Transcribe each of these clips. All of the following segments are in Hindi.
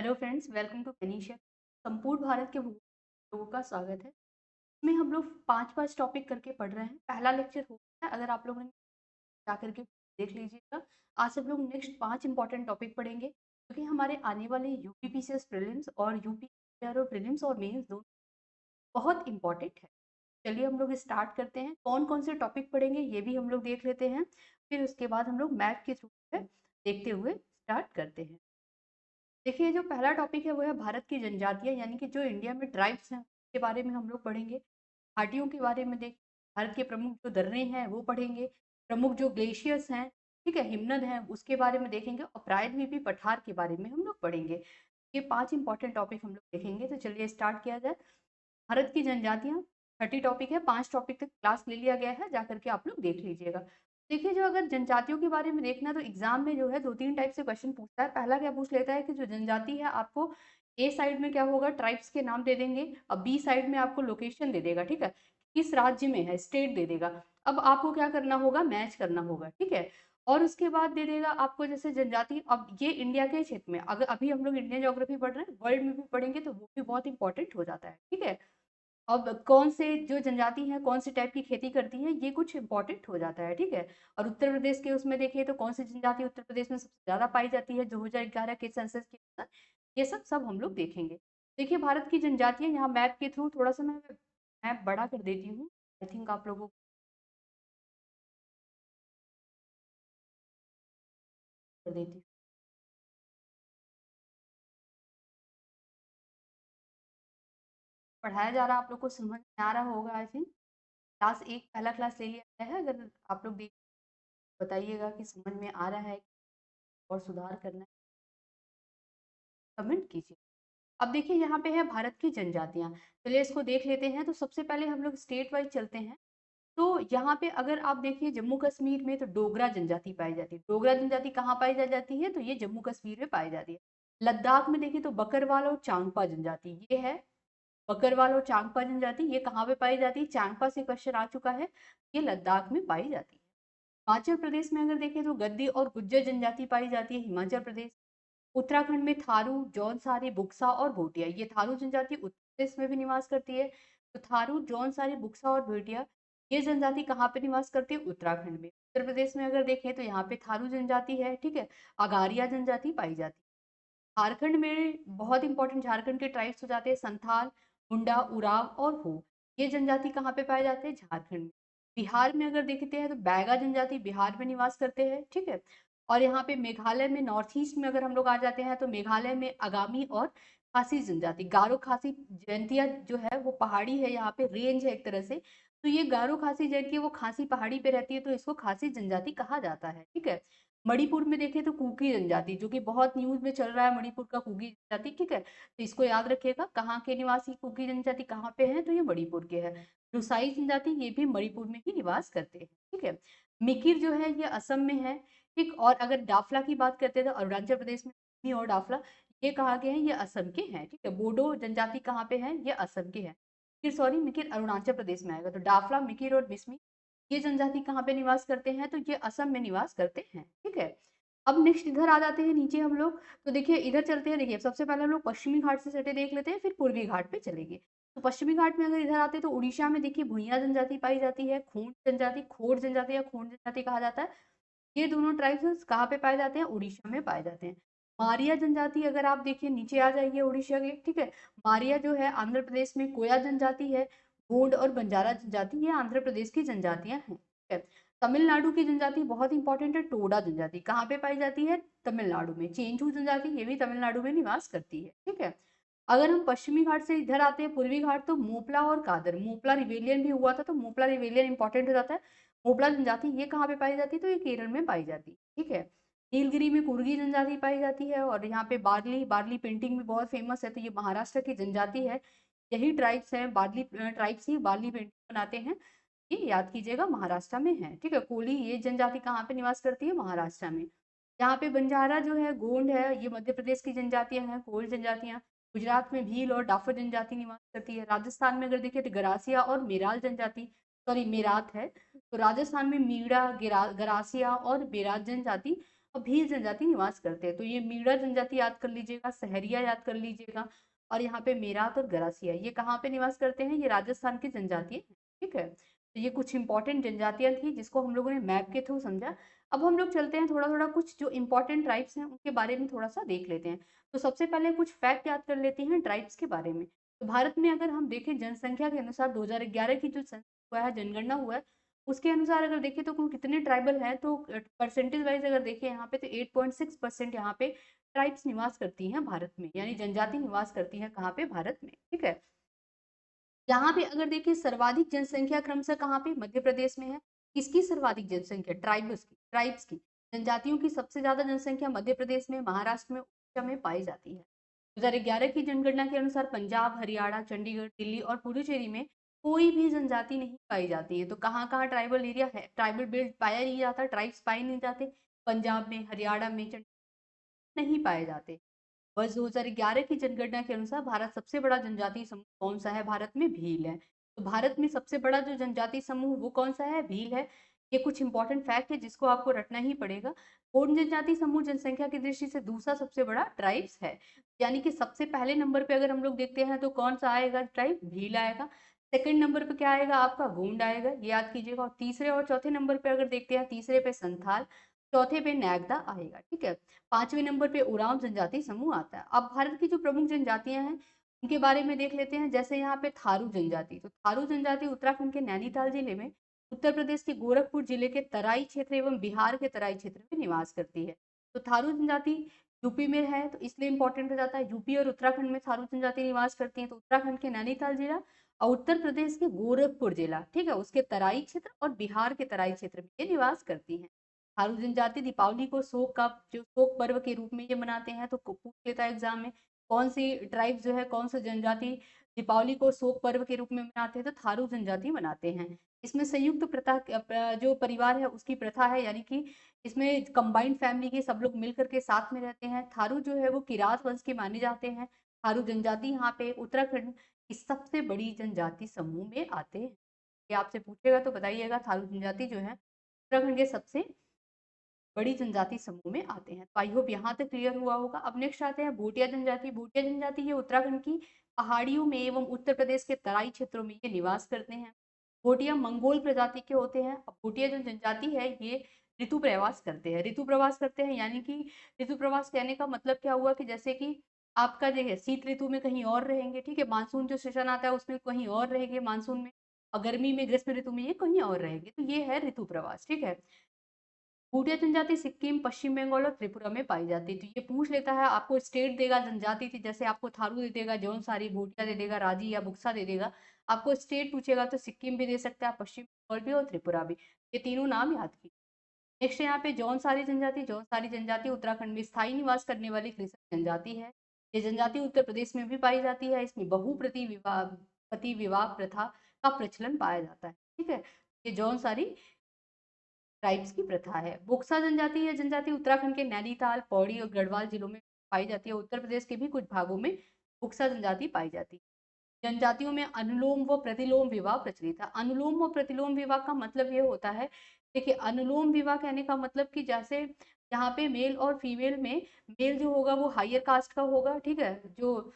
Hello friends, welcome to Panacea. संपूर्ण भारत के भूगोल में लोगों का स्वागत है। इसमें हम लोग पांच पांच टॉपिक करके पढ़ रहे हैं। पहला लेक्चर हो गया है, अगर आप लोगों ने जा करके देख लीजिएगा। आज हम लोग नेक्स्ट पांच इंपॉर्टेंट टॉपिक पढ़ेंगे क्योंकि हमारे आने वाले यूपीपीसीएस प्रीलिम्स और यूपी प्रीलिम्स और मेंस दोनों बहुत इंपॉर्टेंट है। चलिए हम लोग स्टार्ट करते हैं। कौन कौन से टॉपिक पढ़ेंगे ये भी हम लोग देख लेते हैं, फिर उसके बाद हम लोग मैथ के थ्रू देखते हुए स्टार्ट करते हैं। देखिए, जो पहला टॉपिक है वो है भारत की जनजातियां, यानी कि जो इंडिया में ट्राइब्स हैं उसके बारे में हम लोग पढ़ेंगे। घाटियों के बारे में देख, भारत के प्रमुख जो दर्रे हैं वो पढ़ेंगे। प्रमुख जो ग्लेशियर्स हैं, ठीक है, हिमनद हैं, उसके बारे में देखेंगे। और प्रायद्वीपीय पठार के बारे में हम लोग पढ़ेंगे। ये पांच इंपॉर्टेंट टॉपिक हम लोग देखेंगे। तो चलिए स्टार्ट किया जाए। भारत की जनजातियां 30 टॉपिक है, 5 टॉपिक तक क्लास ले लिया गया है, जा करके आप लोग देख लीजिएगा। देखिए, जो अगर जनजातियों के बारे में देखना तो एग्जाम में जो है दो तीन टाइप से क्वेश्चन पूछता है। पहला क्या पूछ लेता है कि जो जनजाति है आपको ए साइड में क्या होगा, ट्राइब्स के नाम दे देंगे, और बी साइड में आपको लोकेशन दे देगा, ठीक है, किस राज्य में है, स्टेट दे देगा। अब आपको क्या करना होगा, मैच करना होगा, ठीक है। और उसके बाद दे देगा आपको जैसे जनजाति, अब ये इंडिया के क्षेत्र में, अगर अभी हम लोग इंडियन ज्योग्राफी पढ़ रहे हैं, वर्ल्ड में भी पढ़ेंगे तो वो भी बहुत इंपॉर्टेंट हो जाता है, ठीक है। अब कौन से जो जनजाति है कौन से टाइप की खेती करती है ये कुछ इंपॉर्टेंट हो जाता है, ठीक है। और उत्तर प्रदेश के उसमें देखिए तो कौन सी जनजाति उत्तर प्रदेश में सबसे ज्यादा पाई जाती है 2011 के सेंसस के अनुसार, ये सब सब हम लोग देखेंगे। देखिए, भारत की जनजातियां यहाँ मैप के थ्रू थोड़ा सा मैं मैप बड़ा कर देती हूँ। आई थिंक आप लोगों को कर देती हूँ, पढ़ाया जा रहा है, आप लोग को समझ में आ रहा होगा। आई थिंक क्लास एक पहला क्लास ले लिया गया है। अगर आप लोग देख बताइएगा कि समझ में आ रहा है और सुधार करना है, कमेंट कीजिए। अब देखिए, यहाँ पे है भारत की जनजातियां। चलिए इसको देख लेते हैं। तो सबसे पहले हम लोग स्टेट वाइज चलते हैं। तो यहाँ पे अगर आप देखिए जम्मू कश्मीर में तो डोगरा जनजाति पाई जाती है। डोगरा जनजाति कहाँ पाई जाती है, तो ये जम्मू कश्मीर में पाई जाती है। लद्दाख में देखिए तो बकरवाल और चांगपा जनजाति ये है। बकरवाल और चांगपा जनजाति ये कहाँ पे पाई जाती है, चांगपा से क्वेश्चन आ चुका है, ये लद्दाख में पाई जाती है। हिमाचल प्रदेश में अगर देखें तो गद्दी और गुज्जर जनजाति पाई जाती है हिमाचल प्रदेश। उत्तराखंड में थारू, जौनसारी, बुक्सा और भोटिया, ये थारू जनजाति उत्तर प्रदेश में भी निवास करती है। तो थारू, जौनसारी, बुक्सा और भोटिया ये जनजाति कहाँ पे निवास करती है, उत्तराखंड में। उत्तर प्रदेश में अगर देखें तो यहाँ पे थारू जनजाति है, ठीक है। अगारिया जनजाति पाई जाती है। झारखंड में बहुत इंपॉर्टेंट, झारखंड के ट्राइब्स हो जाते हैं संथाल, मुंडा, उराव और हो, ये जनजाति कहाँ पे पाए जाते हैं, झारखंड में। बिहार में अगर देखते हैं तो बैगा जनजाति बिहार में निवास करते हैं, ठीक है। और यहाँ पे मेघालय में, नॉर्थ ईस्ट में अगर हम लोग आ जाते हैं तो मेघालय में आगामी और खासी जनजाति, गारो खासी जयंतिया जो है वो पहाड़ी है, यहाँ पे रेंज है एक तरह से। तो ये गारो खासी जयंती वो खासी पहाड़ी पे रहती है, तो इसको खासी जनजाति कहा जाता है, ठीक है। मणिपुर में देखें तो कुकी जनजाति, जो कि बहुत न्यूज में चल रहा है, मणिपुर का कुकी जनजाति, ठीक है। तो इसको याद रखिएगा, कहाँ के निवासी कुकी जनजाति कहाँ पे है, तो ये मणिपुर के है। रुसाई जनजाति ये भी मणिपुर में ही निवास करते हैं, ठीक है। मिकिर जो है ये असम में है, ठीक। और अगर डाफला की बात करते हैं तो अरुणाचल प्रदेश में मिमी और डाफला ये कहा गया है, ये असम के हैं, ठीक है। बोडो जनजाति कहाँ पे है, ये असम के हैं। फिर सॉरी, मिकिर अरुणाचल प्रदेश में आएगा। तो डाफला, मिकिर और मिसमी ये जनजाति कहाँ पे निवास करते हैं, तो ये असम में निवास करते हैं, ठीक है। अब नेक्स्ट इधर आ जाते हैं नीचे हम लोग। तो देखिए इधर चलते हैं। देखिए सबसे पहले हम लोग पश्चिमी घाट से सटे देख लेते हैं, फिर पूर्वी घाट पे चलेंगे। तो पश्चिमी घाट में अगर इधर आते हैं तो उड़ीसा में देखिए भुइयां जनजाति पाई जाती है, खूंट जनजाति, खोड़ जनजाति या खूंट जनजाति कहा जाता है। ये दोनों ट्राइब्स कहाँ पे पाए जाते हैं, उड़ीसा में पाए जाते हैं। मारिया जनजाति अगर आप देखिए नीचे आ जाइए उड़ीसा के, ठीक है। मारिया जो है आंध्र प्रदेश में, कोया जनजाति है। गोंड और बंजारा जनजाति ये आंध्र प्रदेश की जनजातियां हैं, ठीक है। तमिलनाडु की जनजाति बहुत इंपॉर्टेंट है, टोडा जनजाति कहाँ पे पाई जाती है, तमिलनाडु में। चेंचू जनजाति ये भी तमिलनाडु में निवास करती है, ठीक है। अगर हम पश्चिमी घाट से इधर आते हैं पूर्वी घाट, तो मोपला और कादर, मोपला रिवेलियन भी हुआ था, तो मोपला रिवेलियन इंपॉर्टेंट हो जाता है। मोपला जनजाति ये कहाँ पे पाई जाती है, तो ये केरल में पाई जाती है, ठीक है। नीलगिरी में कुर्गी जनजाति पाई जाती है। और यहाँ पे बार्ली, बार्ली पेंटिंग भी बहुत फेमस है, तो ये महाराष्ट्र की जनजाति है। यही ट्राइब्स है, बार्ली ट्राइब्स ही बार्ली पेंटिंग बनाते हैं, ये याद कीजिएगा, महाराष्ट्र में है, ठीक है। कोली ये जनजाति कहाँ पे निवास करती है, महाराष्ट्र में। यहाँ पे बंजारा जो है, गोंड है, ये मध्य प्रदेश की जनजातियां हैं, कोल जनजातियां। गुजरात में भील और डाफर जनजाति निवास करती है। राजस्थान में अगर देखिए तो गरासिया और मेराल जनजाति, सॉरी मेरात है। तो राजस्थान में मीड़ा, गरासिया और बेरात जनजाति और भील जनजाति निवास करते हैं। तो ये मीणा जनजाति याद कर लीजिएगा, सहरिया याद कर लीजिएगा, और यहाँ पे मेरात और गरासिया, ये कहाँ पे निवास करते हैं? ये राजस्थान की जनजाति है। ठीक है, तो ये कुछ इंपॉर्टेंट जनजातियां थी जिसको हम लोगों ने मैप के थ्रू समझा। अब हम लोग चलते हैं थोड़ा थोड़ा कुछ जो इंपॉर्टेंट ट्राइब्स हैं उनके बारे में थोड़ा सा देख लेते हैं। तो सबसे पहले कुछ फैक्ट याद कर लेते हैं ट्राइब्स के बारे में। तो भारत में अगर हम देखें जनसंख्या के अनुसार 2011 की जो हुआ है, जनगणना हुआ है, उसके अनुसार अगर देखें तो कुल कितने ट्राइबल हैं, तो परसेंटेज वाइज अगर देखें यहाँ पे तो 8.6% यहाँ पे ट्राइब्स निवास करती हैं भारत में, यानी जनजाति निवास करती है कहाँ पे? भारत में। ठीक है, यहाँ पे अगर देखिए सर्वाधिक जनसंख्या क्रमशः कहाँ पे? मध्य प्रदेश में है। किसकी सर्वाधिक जनसंख्या? ट्राइब्स की, जनजातियों की सबसे ज्यादा जनसंख्या मध्य प्रदेश में, महाराष्ट्र में, उड़ीसा में पाई जाती है। 2011 की जनगणना के अनुसार पंजाब, हरियाणा, चंडीगढ़, दिल्ली और पुडुचेरी में कोई भी जनजाति नहीं पाई जाती है। तो कहाँ कहाँ ट्राइबल एरिया है, ट्राइबल बेल्ट पाया नहीं जाता, ट्राइब्स पाए नहीं जाते? पंजाब में, हरियाणा में, नहीं पाए जाते। वर्ष 2011 की जनगणना के अनुसार भारत सबसे बड़ा जनजातीय समूह कौन सा है? भारत में भील है। तो भारत में सबसे बड़ा जो जनजातीय समूह वो कौन सा है? भील है। ये कुछ इंपॉर्टेंट फैक्ट है जिसको आपको रटना ही पड़ेगा। कौन जनजातीय समूह जनसंख्या की दृष्टि से दूसरा सबसे बड़ा? ट्राइब्स है। यानी कि सबसे पहले नंबर पे अगर हम लोग देखते हैं तो कौन सा आएगा? ट्राइब, भील आएगा। सेकंड नंबर पे क्या आएगा? आपका गोंड आएगा, ये याद कीजिएगा। और तीसरे और चौथे नंबर पे अगर देखते हैं, तीसरे पे संथाल, चौथे पे नैगदा आएगा। ठीक है, पांचवें नंबर पे उरांव जनजाति समूह आता है। अब भारत की जो प्रमुख जनजातियां हैं उनके बारे में देख लेते हैं। जैसे यहाँ पे थारू जनजाति, तो थारू जनजाति उत्तराखंड के नैनीताल जिले में, उत्तर प्रदेश के गोरखपुर जिले के तराई क्षेत्र एवं बिहार के तराई क्षेत्र में निवास करती है। तो थारू जनजाति यूपी में है, तो इसलिए इंपॉर्टेंट हो जाता है। यूपी और उत्तराखंड में थारू जनजाति निवास करती है, तो उत्तराखंड के नैनीताल जिला और उत्तर प्रदेश के गोरखपुर जिला, ठीक है, उसके तराई क्षेत्र और बिहार के तराई क्षेत्र में ये निवास करती हैं। थारू जनजाति दीपावली को शोक का जो शोक पर्व के रूप में ये मनाते हैं। तो पूछ लेता है एग्जाम में, कौन सी ट्राइब जो है, कौन सा जनजाति दीपावली को शोक पर्व के रूप में मनाते हैं? तो थारू जनजाति मनाते हैं। इसमें संयुक्त प्रथा जो परिवार है उसकी प्रथा है, यानी कि इसमें कंबाइंड फैमिली के सब लोग मिलकर के साथ में रहते हैं। थारू जो है वो किरात वंश के माने जाते हैं। थारू जनजाति यहाँ पे उत्तराखंड की सबसे बड़ी जनजाति समूह में आते हैं। ये आपसे पूछेगा तो बताइएगा, थारू जनजाति जो है उत्तराखंड के सबसे बड़ी जनजाति समूह में आते हैं। तो आई होप यहाँ तक क्लियर हुआ होगा। अब नेक्स्ट आते हैं भूटिया जनजाति। भूटिया जनजाति ये उत्तराखंड की पहाड़ियों में एवं उत्तर प्रदेश के तराई क्षेत्रों में ये निवास करते हैं। भूटिया मंगोल प्रजाति के होते हैं। अब भूटिया जो जनजाति है ये ऋतु प्रवास करते हैं। ऋतु प्रवास करते हैं यानी कि ऋतु प्रवास कहने का मतलब क्या हुआ कि जैसे कि आपका जो है शीत ऋतु में कहीं और रहेंगे, ठीक है, मानसून जो सेशन आता है उसमें कहीं और रहेंगे मानसून में, और गर्मी में ग्रीष्म ऋतु में ये कहीं और रहेंगे। तो ये है ऋतु प्रवास। ठीक है, भूटिया जनजाति सिक्किम, पश्चिम बंगाल और त्रिपुरा में पाई जाती है। तो ये पूछ लेता है, आपको स्टेट देगा जनजाति थी, जैसे आपको थारू दे देगा, जौनसारी, भूटिया दे देगा, राजी या बुक्सा दे देगा। आपको स्टेट पूछेगा तो सिक्किम भी दे सकता है, पश्चिम बंगाल भी और त्रिपुरा भी। ये तीनों नाम याद कीजिए। नेक्स्ट यहाँ पे जौनसारी जनजाति। जौनसारी जनजाति उत्तराखंड में स्थायी निवास करने वाली कृषक जनजाति है। ये जनजाति उत्तर प्रदेश में भी पाई जाती है। इसमें बहुप्रति विवाह पति विवाह प्रथा का प्रचलन पाया जाता है। ठीक है, ये जौनसारी ट्राइब्स की प्रथा है। बुक्सा जनजाति है, जनजाति उत्तराखंड के नैनीताल, पौड़ी और गढ़वाल जिलों में पाई जाती है। उत्तर प्रदेश के भी कुछ भागों में बुक्सा जनजाति पाई जाती है। जनजातियों में अनुलोम व प्रतिलोम विवाह प्रचलित है। अनुलोम व प्रतिलोम विवाह का मतलब ये होता है, देखिए अनुलोम विवाह कहने का मतलब कि जैसे यहाँ पे मेल और फीमेल में, मेल जो होगा वो हायर कास्ट का होगा, ठीक है, जो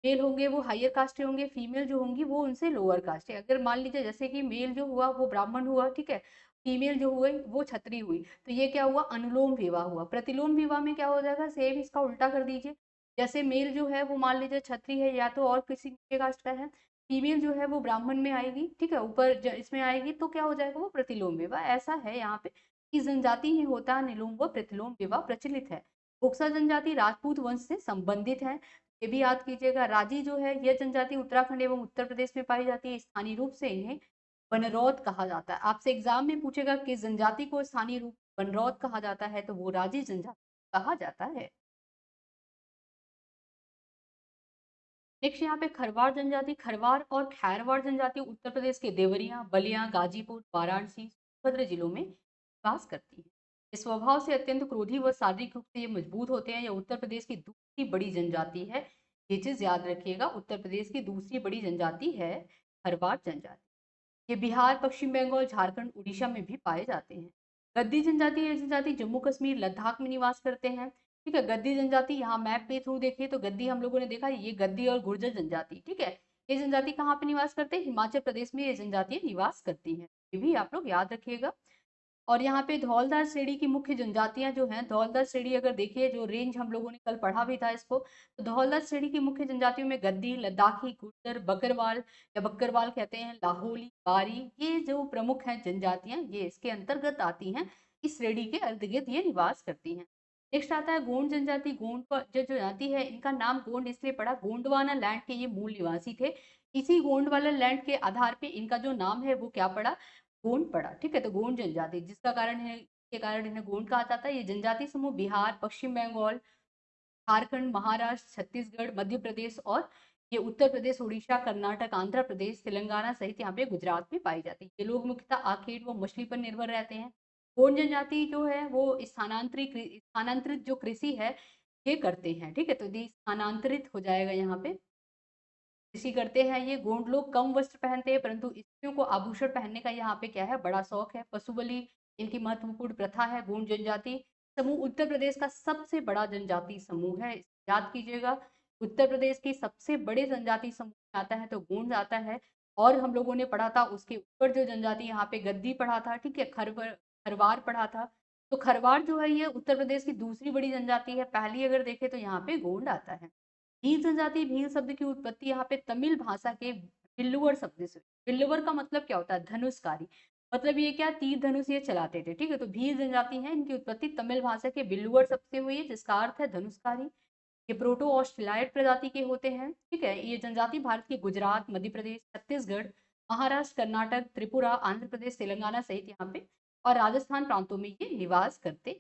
मेल होंगे वो हायर कास्ट के होंगे, फीमेल जो होंगी वो उनसे लोअर कास्ट है। अगर मान लीजिए जैसे कि मेल जो हुआ वो ब्राह्मण हुआ, ठीक है, फीमेल जो हुई वो छत्री हुई, तो ये क्या हुआ? अनुलोम विवाह हुआ। प्रतिलोम विवाह में क्या हो जाएगा? सेम इसका उल्टा कर दीजिए। जैसे मेल जो है वो मान लीजिए छत्री है या तो और किसी नीचे कास्ट का है, फीमेल जो है वो ब्राह्मण में आएगी, ठीक है, ऊपर इसमें आएगी, तो क्या हो जाएगा? वो प्रतिलोम विवाह। ऐसा है यहाँ पे कि जनजाति ही होता है, अनुलोम व प्रतिलोम विवाह प्रचलित है। बुक्सा जनजाति राजपूत वंश से संबंधित है, ये भी याद कीजिएगा। राजी जो है यह जनजाति उत्तराखंड एवं उत्तर प्रदेश में पाई जाती है। स्थानीय रूप से इन्हें बनरौत कहा जाता है। आपसे एग्जाम में पूछेगा कि जनजाति को स्थानीय रूप बनरौत कहा जाता है, तो वो राजी जनजाति कहा जाता है। नेक्स्ट यहाँ पे खरवार जनजाति। खरवार और खैरवार जनजाति उत्तर प्रदेश के देवरिया, बलिया, गाजीपुर, वाराणसी, सोनभद्र जिलों में निवास करती है। इस स्वभाव से अत्यंत क्रोधी व शारीरिक रूप से ये मजबूत होते हैं। यह उत्तर प्रदेश की दूसरी बड़ी जनजाति है। ये चीज याद रखिएगा, उत्तर प्रदेश की दूसरी बड़ी जनजाति है खरवार जनजाति। ये बिहार, पश्चिम बंगाल, झारखंड, उड़ीसा में भी पाए जाते हैं। गद्दी जनजाति, ये जनजाति जम्मू कश्मीर लद्दाख में निवास करते हैं। ठीक है, गद्दी जनजाति यहाँ मैप के थ्रू देखिए तो गद्दी हम लोगों ने देखा, ये गद्दी और गुर्जर जनजाति। ठीक है, ये जनजाति कहाँ पे निवास करते हैं? हिमाचल प्रदेश में ये जनजातियां निवास करती हैं, ये भी आप लोग याद रखिएगा। और यहाँ पे धौलदार श्रेणी की मुख्य जनजातियां जो हैं, धौलदार श्रेणी अगर देखिए, जो रेंज हम लोगों ने कल पढ़ा भी था इसको, तो धौलदार श्रेणी की मुख्य जनजातियों में गद्दी, लद्दाखी, गुर्जर, बकरवाल या बक्करवाल कहते हैं, लाहौली, बारी, ये जो प्रमुख हैं जनजातियां, ये इसके अंतर्गत आती हैं, इस श्रेणी के इर्द गिर्द ये निवास करती हैं। नेक्स्ट आता है गोंड जनजाति। गोंड जो जनजाति है, इनका नाम गोंड इसलिए पड़ा, गोंडवाना लैंड के ये मूल निवासी थे। इसी गोंडवाना लैंड के आधार पे इनका जो नाम है वो क्या पड़ा? गोंड पड़ा। ठीक है, तो गोंड जनजाति, जिसका कारण है, के कारण इन्हें गोंड कहा जाता है। ये जनजाति समूह बिहार, पश्चिम बंगाल, झारखंड, महाराष्ट्र, छत्तीसगढ़, मध्य प्रदेश और ये उत्तर प्रदेश, उड़ीसा, कर्नाटक, आंध्र प्रदेश, तेलंगाना सहित यहाँ पे गुजरात में पाई जाती है। ये लोग मुख्यतः आखेट व मछली पर निर्भर रहते हैं। गोंड जनजाति जो है वो स्थानांतरित जो कृषि है ये करते हैं। ठीक है, तो ये स्थानांतरित हो जाएगा, यहाँ पे कृषि करते हैं। ये गोंड लोग कम वस्त्र पहनते हैं, परंतु स्त्रियों को आभूषण पहनने का यहाँ पे क्या है? बड़ा शौक है। पशु बलि इनकी महत्वपूर्ण प्रथा है। गोंड जनजाति समूह उत्तर प्रदेश का सबसे बड़ा जनजाति समूह है, याद कीजिएगा। उत्तर प्रदेश के सबसे बड़े जनजाति समूह आता है तो गोंड आता है। और हम लोगों ने पढ़ा था उसके ऊपर जो जनजाति, यहाँ पे गद्दी पढ़ा था। ठीक है, खरवार पढ़ा था। तो खरवार जो है ये उत्तर प्रदेश की दूसरी बड़ी जनजाति है। पहली अगर देखें तो यहाँ पे गोंड आता है। भील जनजाति, भील शब्द की उत्पत्ति यहाँ पे तमिल भाषा के बिल्लुवर शब्द से। बिल्लुवर का मतलब क्या होता है? धनुषकारी। मतलब ये क्या, तीर धनुष ये चलाते थे। ठीक है, तो भील जनजाति है, इनकी उत्पत्ति तमिल भाषा के बिल्लुवर शब्द से हुई है, जिसका अर्थ है धनुषकारी। ये प्रोटो ऑस्ट्रेलाइड प्रजाति के होते हैं। ठीक है, ये जनजाति भारत के गुजरात, मध्य प्रदेश, छत्तीसगढ़, महाराष्ट्र, कर्नाटक, त्रिपुरा, आंध्र प्रदेश, तेलंगाना सहित यहाँ पे और राजस्थान प्रांतों में ये निवास करते।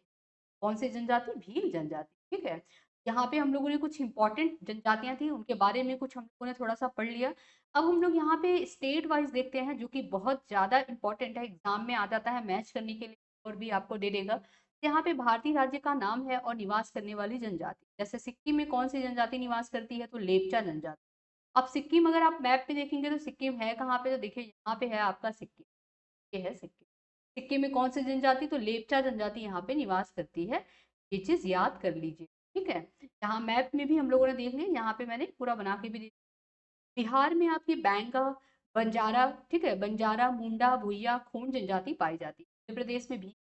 कौन सी जनजाति? भील जनजाति। ठीक है, यहाँ पे हम लोगों ने कुछ इंपॉर्टेंट जनजातियां थी उनके बारे में कुछ हम लोगों ने थोड़ा सा पढ़ लिया। अब हम लोग यहाँ पे स्टेट वाइज देखते हैं, जो कि बहुत ज्यादा इंपॉर्टेंट है, एग्जाम में आ जाता है मैच करने के लिए और भी आपको दे देगा। यहाँ पे भारतीय राज्य का नाम है और निवास करने वाली जनजाति, जैसे सिक्किम में कौन सी जनजाति निवास करती है? तो लेपचा जनजाति। अब सिक्किम अगर आप मैप पे देखेंगे तो सिक्किम है कहाँ पे? तो देखिए यहाँ पे है आपका सिक्किम, ये है सिक्किम। सिक्किम में कौन सी जनजाति? तो लेपचा जनजाति यहाँ पे निवास करती है। ये चीज याद कर लीजिए। ठीक है, यहाँ मैप में भी हम लोगों ने देख लिया, यहाँ पे मैंने पूरा बना के भी दे। बिहार में आपकी बैंगा, बंजारा, ठीक है, बंजारा, मुंडा, भुइया, खोंड जनजाति पाई जाती है। मध्य प्रदेश में भी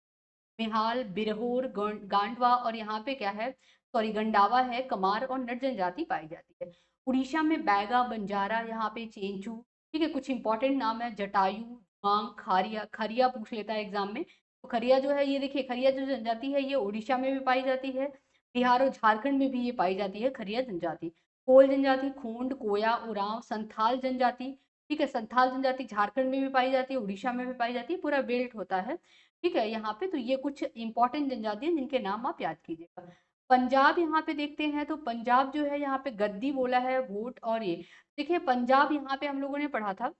मेहाल, बिरहोर, गांडवा और यहाँ पे क्या है? सॉरी, गंडावा है, कमार और नट जनजाति पाई जाती है। उड़ीसा में बैगा, बंजारा, यहाँ पे चेंचू। ठीक है, कुछ इंपॉर्टेंट नाम है, जटायु, मांग, खारिया। खरिया पूछ लेता है एग्जाम में, तो खरिया जो है ये देखिए, खरिया जो जनजाति है ये उड़ीसा में भी पाई जाती है, बिहार और झारखंड में भी ये पाई जाती है खरिया जनजाति। कोल जनजाति, खूंड, कोया, उरांव, संथाल जनजाति। ठीक है, संथाल जनजाति झारखंड में भी पाई जाती है, उड़ीसा में भी पाई जाती है, पूरा बेल्ट होता है। ठीक है, यहाँ पे तो ये कुछ इंपॉर्टेंट जनजाति हैं जिनके नाम आप याद कीजिएगा। पंजाब यहाँ पे देखते हैं तो पंजाब जो है यहाँ पे गद्दी बोला है, वोट और ये देखिए, पंजाब यहाँ पे हम लोगों ने पढ़ा था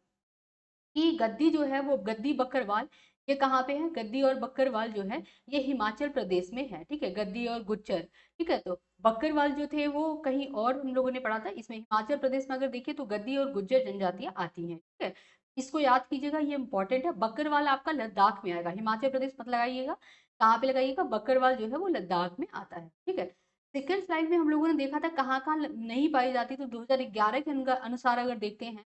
कि गद्दी जो है वो गद्दी बकरवाल, ये कहाँ पे है? गद्दी और बकरवाल जो है ये हिमाचल प्रदेश में है। ठीक है, गद्दी और गुज्जर। ठीक है, तो बकरवाल जो थे वो कहीं और हम लोगों ने पढ़ा था, इसमें हिमाचल प्रदेश में अगर देखिए तो गद्दी और गुज्जर जनजातियां आती हैं। ठीक है, इसको याद कीजिएगा, ये इंपॉर्टेंट है। बकरवाल आपका लद्दाख में आएगा, हिमाचल प्रदेश मत लगाइएगा, कहाँ पे लगाइएगा? बकरवाल जो है वो लद्दाख में आता है। ठीक है, सेकंड स्लाइड में हम लोगों ने देखा था कहाँ कहाँ नहीं पाई जाती, तो 2011 के अनुसार अगर देखते हैं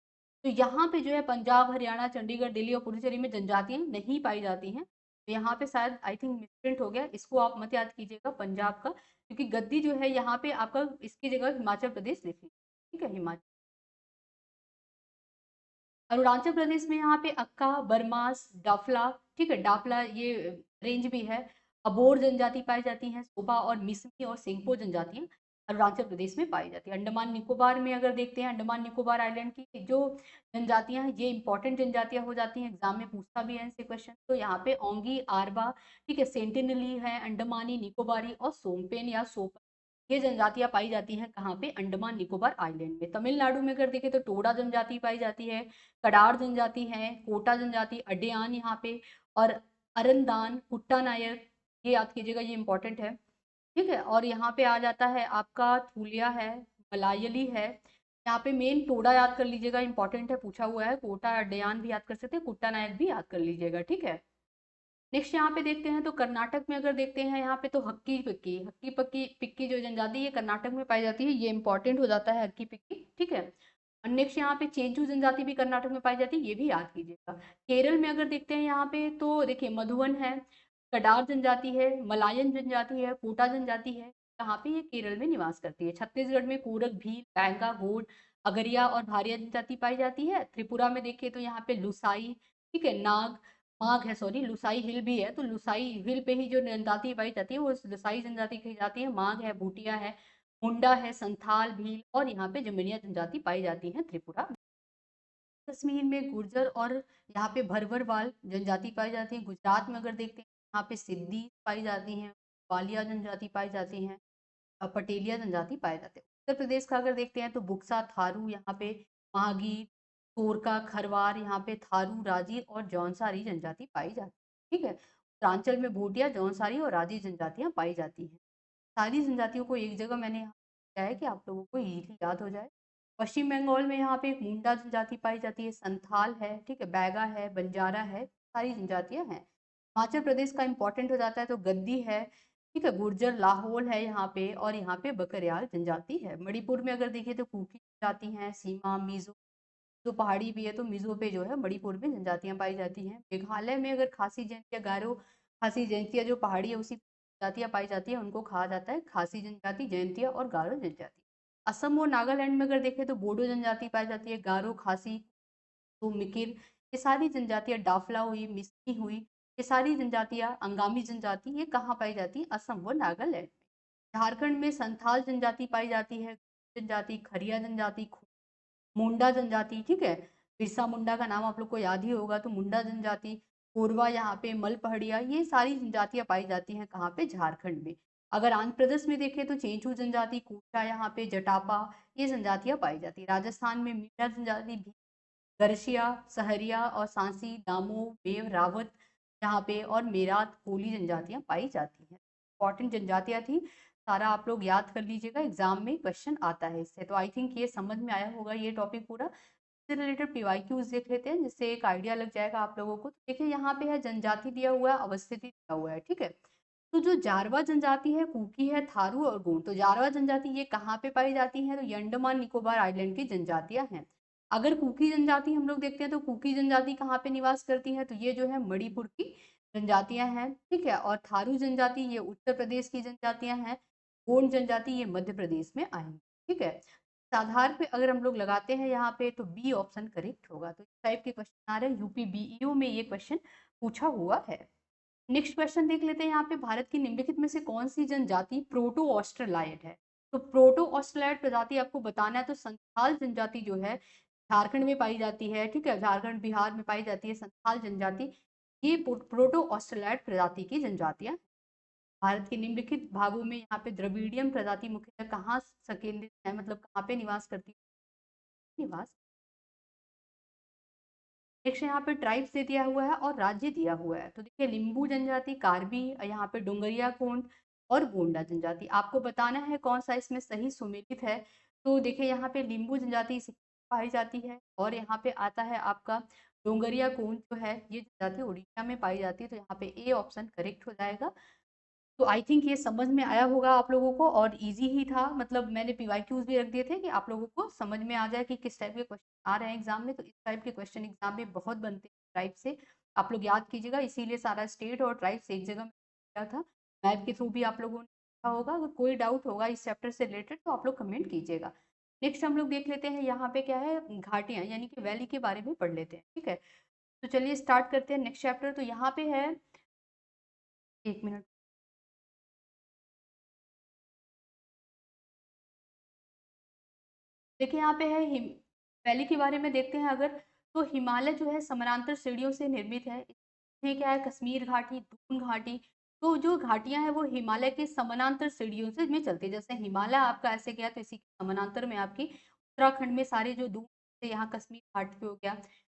तो यहाँ पे जो है पंजाब, हरियाणा, चंडीगढ़, दिल्ली और पुडुचेरी में जनजातियां नहीं पाई जाती हैं। तो यहाँ पे शायद आई थिंक मिसप्रिंट हो गया, इसको आप मत याद कीजिएगा पंजाब का, क्योंकि गद्दी जो है यहाँ पे आपका इसकी जगह हिमाचल प्रदेश लिख लीजिए। ठीक है, हिमाचल। अरुणाचल प्रदेश में यहाँ पे अक्का, बरमास, डाफला, ठीक है, डाफला ये रेंज भी है। अबोर जनजाति पाई जाती है, सोबा और मिसमी और सेंगपो जनजातियां अरुणाचल प्रदेश में पाई जाती है। अंडमान निकोबार में अगर देखते हैं, अंडमान निकोबार आइलैंड की जो जनजातियां हैं ये इंपॉर्टेंट जनजातियां हो जाती हैं, एग्जाम में पूछता भी है इनसे क्वेश्चन। तो यहाँ पे ओंगी, आरबा, ठीक है, सेंटिनली है, अंडमानी, निकोबारी और सोमपेन या सोपन, ये जनजातियां पाई जाती हैं कहाँ पे? अंडमान निकोबार आइलैंड में। तमिलनाडु में अगर देखें तो टोडा जनजाति पाई जाती है, कडार जनजाति है, कोटा जनजाति, अड्डयान यहाँ पे और अरनदान, कुट्टा नायर, ये याद कीजिएगा, ये इंपॉर्टेंट है। ठीक है, और यहाँ पे आ जाता है आपका थूलिया है, मलायली है। यहाँ पे मेन टोडा याद कर लीजिएगा, इंपॉर्टेंट है, पूछा हुआ है। कोटा, अड्डयान भी याद कर सकते हैं, कुट्टा नायक भी याद कर लीजिएगा। ठीक है, नेक्स्ट यहाँ पे देखते हैं तो कर्नाटक में अगर देखते हैं यहाँ पे तो हक्की पक्की पिक्की जो जनजाति ये कर्नाटक में पाई जाती है, ये इंपॉर्टेंट हो जाता है हक्की पिक्की, ठीक है। और नेक्स्ट यहाँ पे चेंचू जनजाति भी कर्नाटक में पाई जाती है, ये भी याद कीजिएगा। केरल में अगर देखते हैं यहाँ पे तो देखिए मधुवन है, कडार जनजाति है, मलायन जनजाति है, कोटा जनजाति है, यहाँ पे ये केरल में निवास करती है। छत्तीसगढ़ में कोरक, भील, बैंगा, गोंड, अगरिया और भारिया जनजाति पाई जाती है। त्रिपुरा में देखिए तो यहाँ पे लुसाई, ठीक है, माघ है, सॉरी लुसाई हिल भी है, तो लुसाई हिल पे ही जो जनजाति पाई जाती है वो लुसाई जनजाति कही जाती है। माघ है, भूटिया है, मुंडा है, संथाल, भील और यहाँ पे जमनिया जनजाति पाई जाती है त्रिपुरा। कश्मीर में गुर्जर और यहाँ पे भरभरवाल जनजाति पाई जाती है। गुजरात में अगर देखते हैं यहाँ पे सिद्धी पाई जाती हैं, वालिया जनजाति पाई जाती हैं, पटेलिया जनजाति पाए जाते हैं। उत्तर प्रदेश का अगर देखते हैं तो बुक्सा, थारू, यहाँ पे महागीर, कोरका, खरवार, यहाँ पे थारू, राजी और जौनसारी जनजाति पाई जाती है, ठीक है। उत्तरांचल में भोटिया, जौनसारी और राजी जनजातियां पाई जाती हैं। सारी जनजातियों को एक जगह मैंने यहाँ किया है कि आप लोगों को इजीली याद हो जाए। पश्चिम बंगाल में यहाँ पे एक मुंडा जनजाति पाई जाती है, संथाल है, ठीक है, बैगा है, बंजारा है, सारी जनजातियां हैं। हिमाचल प्रदेश का इंपॉर्टेंट हो जाता है तो गद्दी है, ठीक है, गुर्जर, लाहौल है यहाँ पे और यहाँ पे बकरयाल जनजाति है। मणिपुर में अगर देखिए तो कुकी जनजाति हैं, सीमा, मिजो, जो पहाड़ी भी है तो मिजो पे जो है मणिपुर में जनजातियां पाई जाती हैं। मेघालय में अगर खासी जयंतिया, गारो खासी जयंतिया जो पहाड़ी है उसी जनजातियां पाई जाती है, उनको कहा जाता है खासी जनजाति, जयंतिया और गारो जनजाति। असम और नागालैंड में अगर देखें तो बोडो जनजाति पाई जाती है, गारो, खासी, तो मिकिर, ये सारी जनजातियां, डाफला हुई, मिस्की हुई, ये सारी जनजातियां, अंगामी जनजाति, ये कहाँ पाई जाती है? असम व नागालैंड में। झारखंड में संथाल जनजाति पाई जाती है, जनजाति, खरिया जनजाति, मुंडा जनजाति, ठीक है, बिरसा मुंडा का नाम आप लोग को याद ही होगा, तो मुंडा जनजाति, कोरवा, यहाँ पे मल पहाड़िया, ये सारी जनजातियां पाई जाती हैं कहाँ पे? झारखंड में। अगर आंध्र प्रदेश में देखें तो चेंचू जनजाति, कोटा, यहाँ पे जटापा, ये जनजातियां पाई जाती है। राजस्थान में मीणा जनजाति, गरसिया, सहरिया और सांसी, दामो, बेव, रावत, यहाँ पे और मेरात, कोली जनजातियां पाई जाती हैं। इंपॉर्टेंट जनजातियां थी, सारा आप लोग याद कर लीजिएगा, एग्जाम में क्वेश्चन आता है इससे। तो आई थिंक ये समझ में आया होगा ये टॉपिक पूरा। इससे रिलेटेड पीवाईक्यूज देख लेते हैं जिससे एक आइडिया लग जाएगा आप लोगों को। तो देखिए यहाँ पे है जनजाति दिया हुआ है, अवस्थिति दिया हुआ है, ठीक है। तो जो जारवा जनजाति है, कुकी है, थारू और गोंड, तो जारवा जनजाति ये कहाँ पे पाई जाती है? तो ये अंडमान निकोबार आइलैंड की जनजातियां हैं। अगर कुकी जनजाति हम लोग देखते हैं तो कुकी जनजाति कहाँ पे निवास करती है? तो ये जो है मणिपुर की जनजातियां हैं, ठीक है। और थारू जनजाति ये उत्तर प्रदेश की जनजातियां हैं। गोंड जनजाति ये मध्य प्रदेश में आएंगे, ठीक है। इस आधार पे अगर हम लोग लगाते हैं यहाँ पे तो बी ऑप्शन करेक्ट होगा। तो इस टाइप के क्वेश्चन आ रहे हैं, यूपी बीईओ में ये क्वेश्चन पूछा हुआ है। नेक्स्ट क्वेश्चन देख लेते हैं यहाँ पे, भारत की निम्नलिखित में से कौन सी जनजाति प्रोटो ऑस्ट्रेलाइड है? तो प्रोटो ऑस्ट्रेलाइड प्रजाति आपको बताना है, तो संथाल जनजाति जो है झारखंड में पाई जाती है, ठीक है, झारखंड बिहार में पाई जाती है संथाल जनजाति। ये प्रोटो ऑस्ट्रेलाइड प्रजाति की जनजातियां। भारत के निम्नलिखित भागों में यहाँ पे द्रविडियन प्रजाति मुख्यतः कहाँ संकेंद्रित है, मतलब कहाँ पे निवास करती है? निवास। नेक्स्ट यहाँ पे ट्राइब्स दे दिया हुआ है और राज्य दिया हुआ है। तो देखिए लिम्बू जनजाति, कार्बी, यहाँ पे डोंगरिया कोंड और गोंडा जनजाति। आपको बताना है कौन सा इसमें सही सुमेलित है। तो देखिए यहाँ पे लिम्बू जनजाति पाई जाती है और यहाँ पे आता है आपका डोंगरिया कोंड जो है ये जनजाति उड़ीसा में पाई जाती है। तो यहाँ पे ए ऑप्शन करेक्ट हो जाएगा। तो आई थिंक ये समझ में आया होगा आप लोगों को और इजी ही था, मतलब मैंने पीवाईक्यूज भी रख दिए थे कि आप लोगों को समझ में आ जाए कि किस टाइप के क्वेश्चन आ रहे हैं एग्जाम में। तो इस टाइप के क्वेश्चन एग्जाम में बहुत बनते हैं ट्राइब से, आप लोग याद कीजिएगा। इसीलिए सारा स्टेट और ट्राइब से एक जगह में किया था, मैप के थ्रू भी आप लोगों ने देखा होगा। अगर कोई डाउट होगा इस चैप्टर से रिलेटेड तो आप लोग कमेंट कीजिएगा। नेक्स्ट हम लोग देख लेते हैं यहाँ पे क्या है, घाटियां यानी कि वैली के बारे में पढ़ लेते हैं, ठीक है। तो चलिए स्टार्ट करते हैं नेक्स्ट चैप्टर। तो यहाँ पे है, एक मिनट, देखिए यहाँ पे है वैली के बारे में देखते हैं अगर। तो हिमालय जो है समानांतर श्रेणियों से निर्मित है। इसमें क्या है, कश्मीर घाटी, दून घाटी, तो जो घाटियां हैं वो हिमालय के समानांतर श्रेणियों से में चलती है। जैसे हिमालय आपका ऐसे गया तो इसी के समानांतर में आपकी उत्तराखंड में सारे जो दून से यहाँ कश्मीर घाटी हो गया,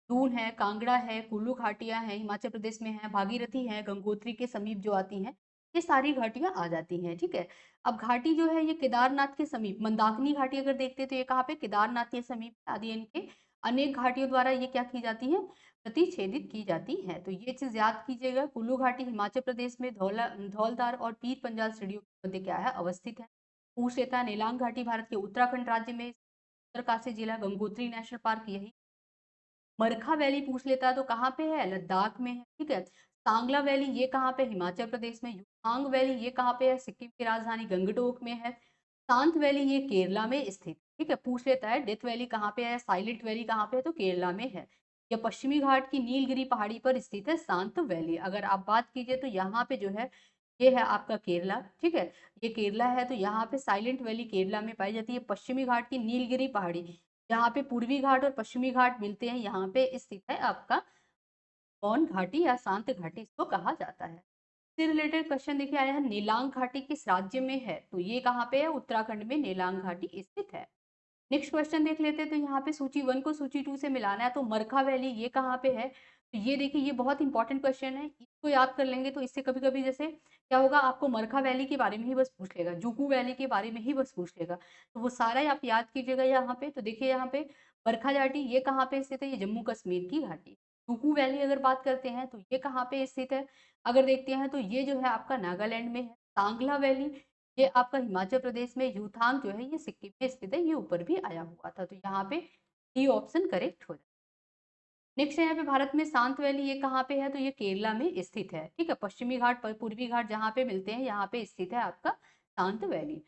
दून है, कांगड़ा है, कुल्लू घाटियां हैं, हिमाचल प्रदेश में है, भागीरथी है, गंगोत्री के समीप जो आती हैं, ये सारी घाटियां आ जाती हैं, ठीक है। अब घाटी जो है ये केदारनाथ के समीप, मंदाकिनी घाटी अगर देखते हैं तो ये कहाँ पे, केदारनाथ के समीप आदि इनके अनेक घाटियों द्वारा ये क्या की जाती है, प्रतिच्छेदित की जाती है। तो ये चीज याद कीजिएगा। कुल्लू घाटी हिमाचल प्रदेश में धौलधार और पीर पंजाल श्रेणियों के मध्य क्या है, अवस्थित है। पूछ लेता है नेलांग घाटी भारत के उत्तराखंड राज्य में उत्तरकाशी जिला गंगोत्री नेशनल पार्क यही। मरखा वैली पूछ लेता है तो कहाँ पे है, लद्दाख में है, ठीक है। सांगला वैली ये कहाँ पे, हिमाचल प्रदेश में। युथांग वैली ये कहाँ पे है, सिक्किम की राजधानी गंगटोक में है। शांत वैली ये केरला में स्थित, ठीक है। पूछ लेता है डेथ वैली कहाँ पे है, साइलेंट वैली कहाँ पे है, तो केरला में है। या पश्चिमी घाट की नीलगिरी पहाड़ी पर स्थित है शांत वैली। अगर आप बात कीजिए तो यहाँ पे जो है ये है आपका केरला, ठीक है। ये केरला है तो यहाँ पे साइलेंट वैली केरला में पाई जाती है। पश्चिमी घाट की नीलगिरी पहाड़ी जहाँ पे पूर्वी घाट और पश्चिमी घाट मिलते हैं, यहाँ पे स्थित है आपका मौन घाटी या शांत घाटी इसको कहा जाता है। इससे रिलेटेड क्वेश्चन देखिए आया है, नीलांग घाटी किस राज्य में है, तो ये कहाँ पे है, उत्तराखंड में नीलांग घाटी स्थित है। नेक्स्ट क्वेश्चन देख लेते हैं। तो यहाँ पे सूची 1 को सूची 2 से मिलाना है। तो मरखा वैली ये कहाँ पे है, तो ये देखिए ये बहुत इंपॉर्टेंट क्वेश्चन है। इसको याद कर लेंगे तो इससे कभी कभी जैसे क्या होगा, आपको मरखा वैली के बारे में ही बस पूछ लेगा, जुकू वैली के बारे में ही बस पूछ लेगा, तो वो सारा ही आप याद कीजिएगा यहाँ पे। तो देखिए यहाँ पे मरखा घाटी ये कहाँ पे स्थित है, ये जम्मू कश्मीर की घाटी। जुकू वैली अगर बात करते हैं तो ये कहाँ पे स्थित है, अगर देखते हैं तो ये जो है आपका नागालैंड में है। सांगला वैली ये आपका हिमाचल प्रदेश में। यूथांग जो है ये सिक्किम में स्थित है, ये ऊपर भी आया हुआ था। तो यहाँ पे डी ऑप्शन करेक्ट हो जाए। नेक्स्ट है यहाँ पे भारत में शांत वैली ये कहाँ पे है, तो ये केरला में स्थित है, ठीक है। पश्चिमी घाट पूर्वी घाट जहाँ पे मिलते हैं यहाँ पे स्थित है आपका शांत वैली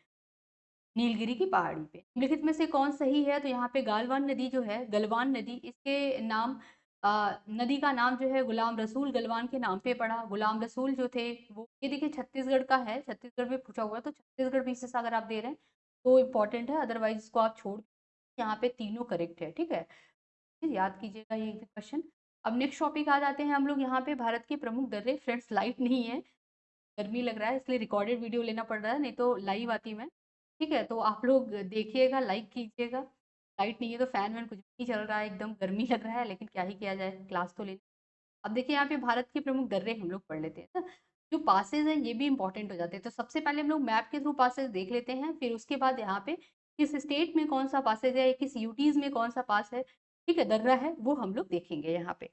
नीलगिरी की पहाड़ी पे। निम्नलिखित में से कौन सही है, तो यहाँ पे गालवान नदी जो है, गलवान नदी, इसके नाम नदी का नाम जो है गुलाम रसूल गलवान के नाम पे पड़ा। गुलाम रसूल जो थे वो, ये देखिए छत्तीसगढ़ का है, छत्तीसगढ़ में पूछा हुआ है, तो छत्तीसगढ़ भी से अगर आप दे रहे हैं तो इम्पोर्टेंट है, अदरवाइज इसको आप छोड़, यहाँ पे तीनों करेक्ट है, ठीक है। याद कीजिएगा ये क्वेश्चन। अब नेक्स्ट टॉपिक आ जाते हैं हम लोग यहाँ पे, भारत के प्रमुख दर्रे। फ्रेंड्स लाइट नहीं है, गर्मी लग रहा है इसलिए रिकॉर्डेड वीडियो लेना पड़ रहा है, नहीं तो लाइव आती मैं, ठीक है। तो आप लोग देखिएगा, लाइक कीजिएगा। लाइट नहीं है तो फैन वैन कुछ भी नहीं चल रहा है, एकदम गर्मी लग रहा है, लेकिन क्या ही किया जाए, क्लास तो लेनी। अब देखिए यहाँ पे भारत के प्रमुख दर्रे हम लोग पढ़ लेते हैं ना। जो पासेज हैं ये भी इंपॉर्टेंट हो जाते हैं। तो सबसे पहले हम लोग मैप के थ्रू पासेज देख लेते हैं, फिर उसके बाद यहाँ पे किस स्टेट में कौन सा पासेज है, किस यूटीज में कौन सा पास है, ठीक है, दर्रा है, वो हम लोग देखेंगे यहाँ पे।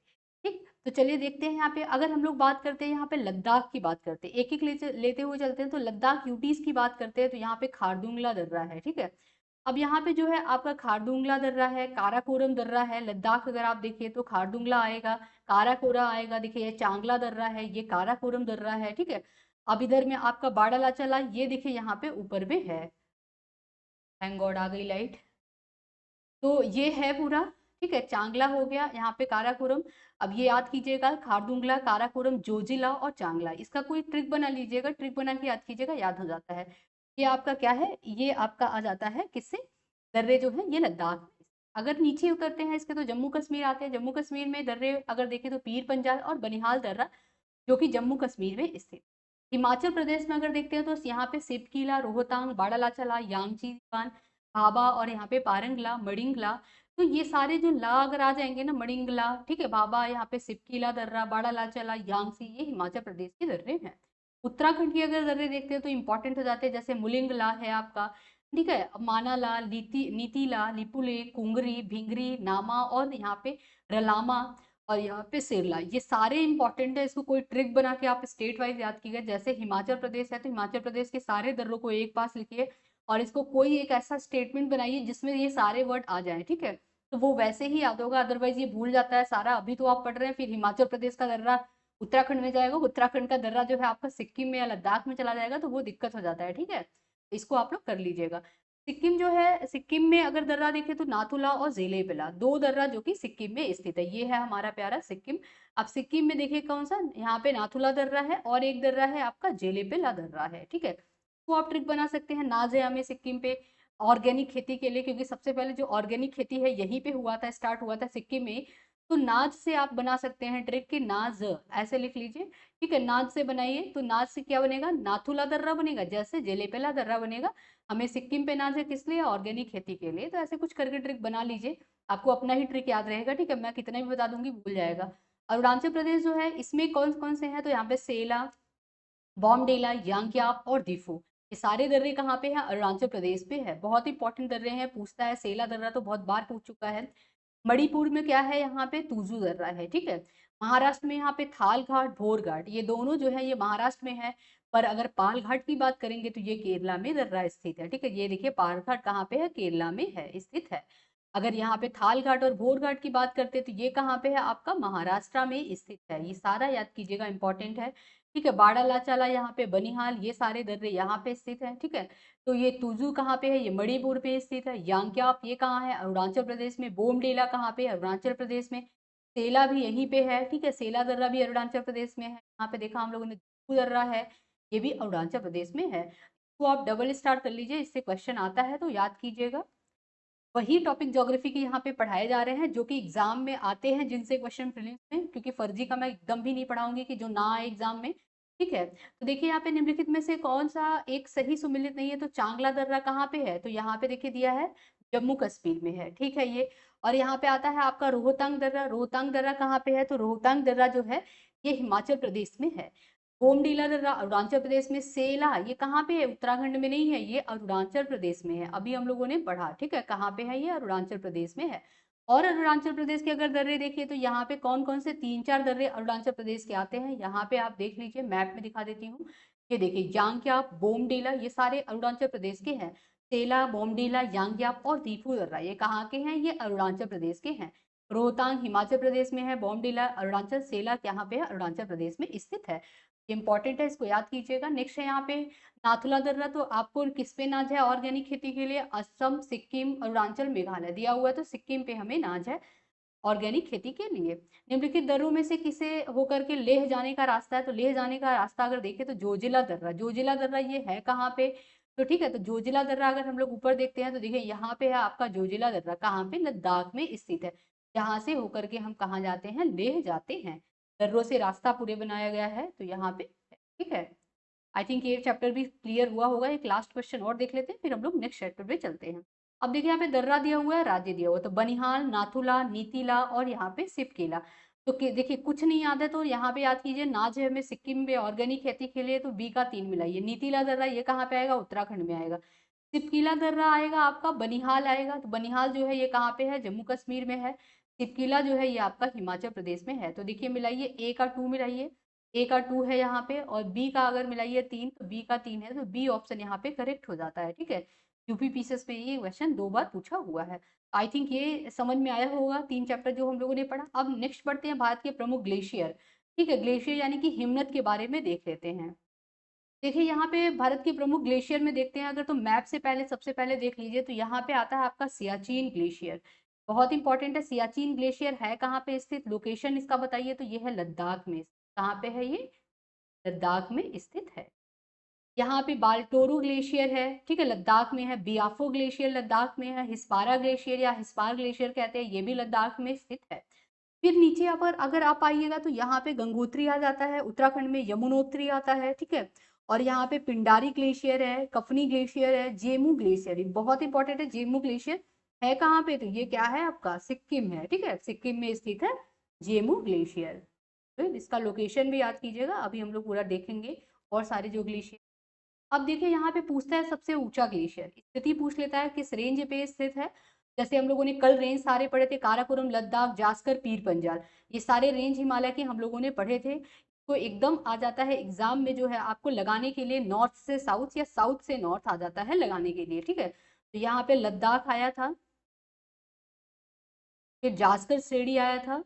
ठीक, तो चलिए देखते हैं यहाँ पे। अगर हम लोग बात करते हैं यहाँ पे लद्दाख की बात करते हैं, एक एक लेते हुए चलते हैं। तो लद्दाख यूटीज की बात करते हैं तो यहाँ पे खारदुंगला दर्रा है, ठीक है। अब यहाँ पे जो है आपका खारदुंगला दर्रा है, काराकोरम दर्रा है। लद्दाख अगर आप देखिए तो खारदुंगला आएगा, काराकोरा आएगा, देखिए ये चांगला दर्रा है, ये काराकोरम दर्रा है, ठीक है। अब इधर में आपका बाड़ालाचाला ये देखिए यहाँ पे ऊपर में है। थैंक गॉड आ गई लाइट। तो ये है पूरा, ठीक है। चांगला हो गया, यहाँ पे काराकोरम। अब ये याद कीजिएगा, खारदुंगला, काराकोरम, जोजिला और चांगला, इसका कोई ट्रिक बना लीजिएगा, ट्रिक बना के याद कीजिएगा, याद हो जाता है। ये आपका क्या है, ये आपका आ जाता है किससे, दर्रे जो है ये लद्दाख में। अगर नीचे उतरते हैं इसके तो जम्मू कश्मीर आते हैं। जम्मू कश्मीर में दर्रे अगर देखें तो पीर पंजाल और बनिहाल दर्रा, जो कि जम्मू कश्मीर में स्थित। हिमाचल प्रदेश में अगर देखते हैं तो यहाँ पे सिपकीला, रोहतांग, बाड़ालाचाला, यांगची दिवान, भाभा और यहाँ पे पारंगला, मड़िंगला। तो ये सारे जो ला अगर आ जाएंगे ना, मड़िंगला, ठीक है, भाभा, यहाँ पे सिपकीला दर्रा, बाड़ालाचाला, यांगसी, ये हिमाचल प्रदेश के दर्रे हैं। उत्तराखंड की अगर दर्रे देखते हैं तो इंपॉर्टेंट हो जाते हैं, जैसे मुलिंगला है आपका, ठीक है, मानाला, नीतीला, लिपुले, कुंगरी, भिंगरी, नामा और यहाँ पे रलामा और यहाँ पे सिरला, ये सारे इंपॉर्टेंट है। इसको कोई ट्रिक बना के आप स्टेट वाइज याद कीजिए। जैसे हिमाचल प्रदेश है तो हिमाचल प्रदेश के सारे दर्रों को एक पास लिखिए और इसको कोई एक ऐसा स्टेटमेंट बनाइए जिसमें ये सारे वर्ड आ जाए, ठीक है। तो वो वैसे ही याद होगा, अदरवाइज ये भूल जाता है सारा। अभी तो आप पढ़ रहे हैं, फिर हिमाचल प्रदेश का दर्रा उत्तराखंड में जाएगा, उत्तराखंड का दर्रा जो है आपका सिक्किम में या लद्दाख में चला जाएगा, तो वो दिक्कत हो जाता है, ठीक है। इसको आप लोग कर लीजिएगा। सिक्किम जो है, सिक्किम में अगर दर्रा देखें तो नाथुला और जेलेबला, दो दर्रा जो कि सिक्किम में स्थित है। ये है हमारा प्यारा सिक्किम। अब सिक्किम में देखिए कौन सा, यहाँ पे नाथुला दर्रा है और एक दर्रा है आपका जेलेबला दर्रा है, ठीक है। तो आप ट्रिक बना सकते हैं, नाजिया में सिक्किम पे ऑर्गेनिक खेती के लिए, क्योंकि सबसे पहले जो ऑर्गेनिक खेती है यहीं पे हुआ था, स्टार्ट हुआ था सिक्किम में। तो नाज से आप बना सकते हैं ट्रिक के, नाज ऐसे लिख लीजिए, ठीक है। नाज से बनाइए तो नाज से क्या बनेगा, नाथुला दर्रा बनेगा, जैसे जेलेपेला दर्रा बनेगा। हमें सिक्किम पे नाज है किस लिए, ऑर्गेनिक खेती के लिए। तो ऐसे कुछ करके ट्रिक बना लीजिए, आपको अपना ही ट्रिक याद रहेगा, ठीक है। मैं कितना भी बता दूंगी भूल जाएगा। अरुणाचल प्रदेश जो है इसमें कौन कौन से हैं, तो यहाँ पे सेला, बॉमडेला, यांग्याप और दीफू, ये सारे दर्रे कहाँ पे हैं, अरुणाचल प्रदेश पे है। बहुत इंपॉर्टेंट दर्रे हैं, पूछता है। सेला दर्रा तो बहुत बार पूछ चुका है। मणिपुर में क्या है, यहाँ पे तुजू दर्रा है, ठीक है। महाराष्ट्र में यहाँ पे थाल घाट, भोर घाट, ये दोनों जो है ये महाराष्ट्र में है। पर अगर पाल घाट की बात करेंगे तो ये केरला में दर्रा स्थित है, ठीक है। ये देखिए पाल घाट कहाँ पे है, केरला में है, स्थित है। अगर यहाँ पे थाल घाट और भोर घाट की बात करते हैं तो ये कहाँ पे है, आपका महाराष्ट्र में स्थित है। ये सारा याद कीजिएगा, इंपॉर्टेंट है, ठीक है। बाड़ा लाचाला यहाँ पे, बनिहाल, ये सारे दर्रे यहाँ पे स्थित है, ठीक है। तो ये तुजू कहाँ पे है, ये मणिपुर पे स्थित है। यांग्याप ये कहाँ है, अरुणाचल प्रदेश में। बोमडेला कहाँ पे है, अरुणाचल प्रदेश में। सेला भी यहीं पे है, ठीक है। सेला दर्रा भी अरुणाचल प्रदेश में है। यहाँ पे देखा हम लोगों ने, जम्मू दर्रा है, ये भी अरुणाचल प्रदेश में है। तो आप डबल स्टार कर लीजिए, इससे क्वेश्चन आता है तो याद कीजिएगा। वही टॉपिक ज्योग्राफी के यहाँ पे पढ़ाए जा रहे हैं जो कि एग्जाम में आते हैं, जिनसे क्वेश्चन प्रीलिम्स में, क्योंकि फर्जी का मैं एकदम भी नहीं पढ़ाऊंगी कि जो ना आए एग्जाम में, ठीक है। तो देखिए यहाँ पे निम्नलिखित में से कौन सा एक सही सुमेलित नहीं है, तो चांगला दर्रा कहाँ पे है, तो यहाँ पे देखिए दिया है जम्मू कश्मीर में है, ठीक है ये। और यहाँ पे आता है आपका रोहतांग दर्रा। रोहतांग दर्रा कहाँ पे है, तो रोहतांग दर्रा जो है ये हिमाचल प्रदेश में है। बोमडीला दर्रा अरुणाचल प्रदेश में। सेला ये कहाँ पे है, उत्तराखंड में नहीं है, ये अरुणाचल प्रदेश में है, अभी हम लोगों ने पढ़ा, ठीक है। कहाँ पे है, ये अरुणाचल प्रदेश में है। और अरुणाचल प्रदेश के अगर दर्रे देखिए तो यहाँ पे कौन कौन से 3-4 दर्रे अरुणाचल प्रदेश के आते हैं, यहाँ पे आप देख लीजिए, मैप में दिखा देती हूँ। ये देखिए यांग्याप, बोमडीला, ये सारे अरुणाचल प्रदेश के हैं। सेला, बोमडीला, यांग्याप और दीफू दर्रा ये कहाँ के हैं, ये अरुणाचल प्रदेश के हैं। रोहतांग हिमाचल प्रदेश में है, बोमडीला अरुणाचल, सेला यहाँ पे है, अरुणाचल प्रदेश में स्थित है। इंपॉर्टेंट है, इसको याद कीजिएगा। नेक्स्ट है यहाँ पे नाथुला दर्रा, तो आपको किस पे नाज है ऑर्गेनिक खेती के लिए, असम, सिक्किम, अरुणाचल, मेघालय दिया हुआ है, तो सिक्किम पे हमें नाज है ऑर्गेनिक खेती के लिए। निम्नलिखित दर्रों में से किसे होकर के लेह जाने का रास्ता है, तो लेह जाने का रास्ता अगर देखें तो जोजिला दर्रा। जोजिला दर्रा ये है कहाँ पे, तो ठीक है, तो जोजिला दर्रा अगर हम लोग ऊपर देखते हैं तो देखिए यहाँ पे है आपका जोजिला दर्रा, कहाँ पे, लद्दाख में स्थित है। जहाँ से होकर के हम कहाँ जाते हैं, लेह जाते हैं। दर्रों से रास्ता पूरे बनाया गया है, तो यहाँ पे है, ठीक है। आई थिंक ये चैप्टर भी क्लियर हुआ होगा। एक लास्ट क्वेश्चन और देख लेते हैं, फिर हम लोग नेक्स्ट चैप्टर पे चलते हैं। अब देखिए यहाँ पे दर्रा दिया हुआ है, राज्य दिया हुआ है, तो बनिहाल, नाथुला, नीतीला और यहाँ पे सिपकेला। तो देखिए कुछ नहीं याद है तो यहाँ पे याद कीजिए, नाज है हमें सिक्किम में ऑर्गेनिक खेती के लिए, तो बी का 3 मिलाइए। नीतीला दर्रा ये कहाँ पे आएगा, उत्तराखंड में आएगा। सिपकीला दर्रा आएगा आपका, बनिहाल आएगा, तो बनिहाल जो है ये कहाँ पे है, जम्मू कश्मीर में है। सिपकीला जो है ये आपका हिमाचल प्रदेश में है। तो देखिए मिलाइए, ए का 2 मिलाइए, ए का 2 है यहाँ पे, और बी का अगर मिलाइए 3, तो बी का 3 है, तो बी ऑप्शन यहाँ पे करेक्ट हो जाता है, ठीक है। यूपी पीसीएस में ये क्वेश्चन 2 बार पूछा हुआ है। आई थिंक ये समझ में आया होगा, 3 चैप्टर जो हम लोगों ने पढ़ा। अब नेक्स्ट पढ़ते हैं भारत के प्रमुख ग्लेशियर, ठीक है। ग्लेशियर यानी कि हिमनद के बारे में देख लेते हैं। देखिए यहाँ पे भारत के प्रमुख ग्लेशियर में देखते हैं अगर, तो मैप से पहले सबसे पहले देख लीजिए, तो यहाँ पे आता है आपका सियाचिन ग्लेशियर। बहुत इंपॉर्टेंट है, सियाचिन ग्लेशियर है कहाँ पे स्थित, लोकेशन इसका बताइए, तो ये है लद्दाख में। कहाँ पे है ये, लद्दाख में स्थित है। यहाँ पे बाल्टोरो ग्लेशियर है, ठीक है, लद्दाख में है। बियाफो ग्लेशियर लद्दाख में है। हिस्पारा ग्लेशियर या हिस्पार ग्लेशियर कहते हैं, ये भी लद्दाख में स्थित है। फिर नीचे यहाँ पर अगर आप आइएगा तो यहाँ पे गंगोत्री आ जाता है, उत्तराखंड में यमुनोत्री आता है, ठीक है। और यहाँ पे पिंडारी ग्लेशियर है, कफनी ग्लेशियर है, जेमू ग्लेशियर, ये बहुत इंपॉर्टेंट है। जेमू ग्लेशियर है कहाँ पे, तो ये क्या है आपका, सिक्किम है, ठीक है, सिक्किम में स्थित है जेमू ग्लेशियर। तो इसका लोकेशन भी याद कीजिएगा, अभी हम लोग पूरा देखेंगे और सारे जो ग्लेशियर। अब देखिए यहाँ पे पूछता है सबसे ऊंचा ग्लेशियर, स्थिति पूछ लेता है किस रेंज पे स्थित है। जैसे हम लोगों ने कल रेंज सारे पढ़े थे, काराकोरम, लद्दाख, जास्कर, पीर पंजाल, ये सारे रेंज हिमालय के हम लोगों ने पढ़े थे। तो एकदम आ जाता है एग्जाम में जो है आपको लगाने के लिए, नॉर्थ से साउथ या साउथ से नॉर्थ आ जाता है लगाने के लिए, ठीक है। तो यहाँ पे लद्दाख आया था, फिर जास्कर श्रेणी आया था,